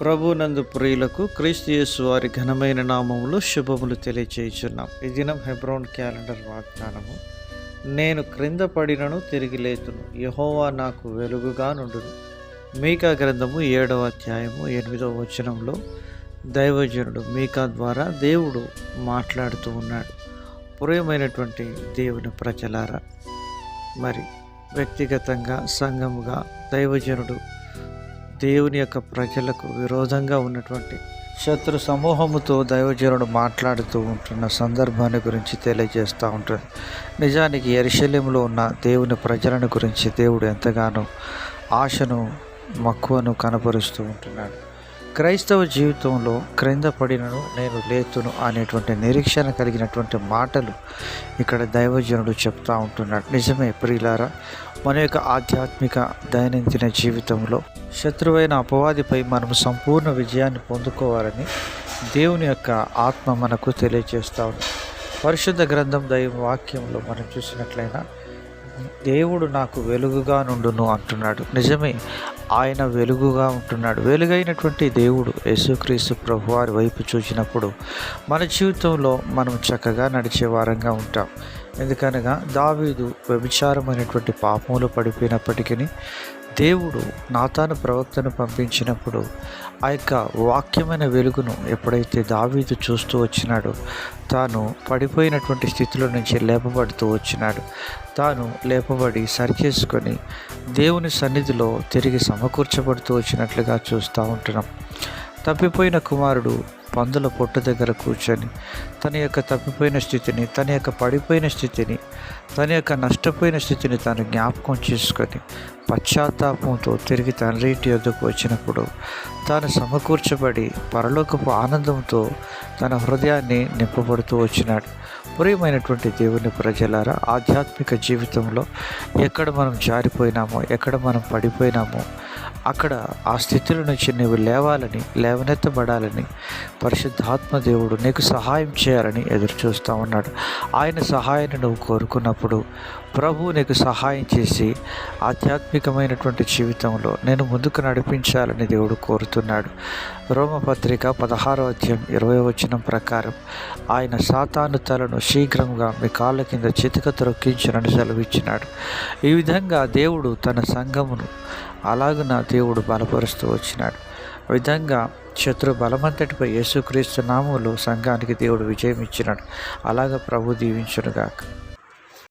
ప్రభునందు ప్రియులకు క్రీస్తు యేసు వారి ఘనమైన నామములో శుభములు తెలియచేయుచున్నాం. ఈ దినం హెబ్రోన్ క్యాలెండర్ వాగ్దానము. నేను క్రింద పడినను తిరిగి లేతును, యెహోవా నాకు వెలుగుగా నుండును. మీకా గ్రంథము 7వ అధ్యాయము 8వ వచనంలో దైవజనుడు మీకా ద్వారా దేవుడు మాట్లాడుతూ ఉన్నాడు. ప్రియమైనటువంటి దేవుని ప్రజలారా, మరి వ్యక్తిగతంగా సంఘముగా దైవజనుడు దేవుని యొక్క ప్రజలకు విరోధంగా ఉన్నటువంటి శత్రు సమూహముతో దైవజనుడు మాట్లాడుతూ ఉంటున్న సందర్భాన్ని గురించి తెలియజేస్తూ ఉంటుంది. నిజానికి యెరూషలేములో ఉన్న దేవుని ప్రజలను గురించి దేవుడు ఎంతగానో ఆశను మక్కువను కనపరుస్తూ ఉంటున్నాడు. క్రైస్తవ జీవితంలో క్రింద పడినను నేను లేతును అనేటువంటి నిరీక్షణ కలిగినటువంటి మాటలు ఇక్కడ దైవజనుడు చెప్తూ ఉంటున్నాడు. నిజమే ప్రియులారా, మన యొక్క ఆధ్యాత్మిక దైనందిన జీవితంలో శత్రువైన అపవాదిపై మనం సంపూర్ణ విజయాన్ని పొందుకోవాలని దేవుని యొక్క ఆత్మ మనకు తెలియజేస్తూ ఉంది. పరిశుద్ధ గ్రంథం దైవ వాక్యంలో మనం చూసినట్లయినా దేవుడు నాకు వెలుగుగా నుండును అంటున్నాడు. నిజమే, ఆయన వెలుగుగా ఉంటున్నాడు. వెలుగైనటువంటి దేవుడు యేసుక్రీస్తు ప్రభువారి వైపు చూసినప్పుడు మన జీవితంలో మనం చక్కగా నడిచే వారంగా ఉంటాం. ఎందుకనగా దావీదు వ్యభిచారమైనటువంటి పాపములు పడిపోయినప్పటికీ దేవుడు నాతాను ప్రవక్తను పంపించినప్పుడు ఆ యొక్క వాక్యమైన వెలుగును ఎప్పుడైతే దావీదు చూస్తూ వచ్చినాడో, తాను పడిపోయినటువంటి స్థితిలో నుంచి లేపబడుతూ వచ్చినాడు. తాను లేపబడి సరిచేసుకొని దేవుని సన్నిధిలో తిరిగి సమకూర్చబడుతూ వచ్చినట్లుగా చూస్తూ ఉంటున్నాం. తప్పిపోయిన కుమారుడు పందుల పొట్టు దగ్గర కూర్చొని తన యొక్క తప్పిపోయిన స్థితిని, తన యొక్క పడిపోయిన స్థితిని, తన యొక్క నష్టపోయిన స్థితిని తాను జ్ఞాపకం చేసుకొని పశ్చాత్తాపంతో తిరిగి తండ్రి ఇంటి వద్దకు వచ్చినప్పుడు తాను సమకూర్చబడి పరలోకపు ఆనందంతో తన హృదయాన్ని నింపబడుతూ వచ్చినాడు. ప్రియమైనటువంటి దేవుని ప్రజలారా, ఆధ్యాత్మిక జీవితంలో ఎక్కడ మనం జారిపోయినామో, ఎక్కడ మనం పడిపోయినామో అక్కడ ఆ స్థితుల నుంచి నువ్వు లేవాలని, లేవనెత్తబడాలని పరిశుద్ధాత్మ దేవుడు నీకు సహాయం చేయాలని ఎదురు చూస్తూ ఉన్నాడు. ఆయన సహాయాన్ని నువ్వు కోరుకున్నప్పుడు ప్రభువు నీకు సహాయం చేసి ఆధ్యాత్మికమైనటువంటి జీవితంలో నేను ముందుకు నడిపించాలని దేవుడు కోరుతున్నాడు. రోమపత్రిక 16వ అధ్యాయం 20వ వచనం ప్రకారం ఆయన సాతాను తలను శీఘ్రంగా మీ కాళ్ళ కింద చితక త్రొక్కించునని సెలవిచ్చినాడు. ఈ విధంగా దేవుడు తన సంఘమును అలాగున దేవుడు బలపరుస్తూ వచ్చినాడు. ఆ విధంగా శత్రు బలమంతటిపై యేసుక్రీస్తు నామములో సంఘానికి దేవుడు విజయం ఇచ్చినాడు. అలాగ ప్రభు దీవించునుగాక.